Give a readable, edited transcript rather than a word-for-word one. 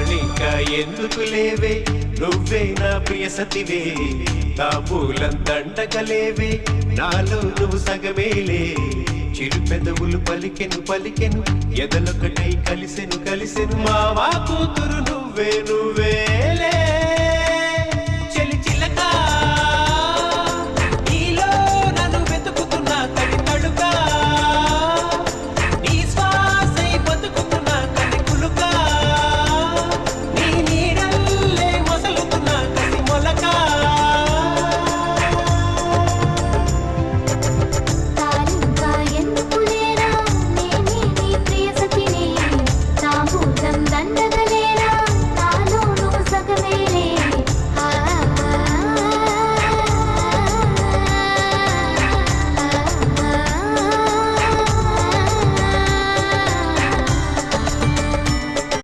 తాళింకా ఎందుకు లేవే నువ్వే నా ప్రియ సతివే తాంబూలం దండగలేవే నాలో నువ్వు సగమేలే చిరు పెదవులు పలికెను పలికెను ఎదలొకటై కలిసెను కలిసెను మావా కూతురు నువ్వే నువ్వేలే చెలి చిలక నీలో నన్ను వెతుకుతున్నా తడి తడుగా నీ శ్వాసై బతుకుతున్నా కలి కులుక నీ నీడల్లే మొసలుతున్నా కసి మొలక దండగలేరా నాలో నువ్వు సగమే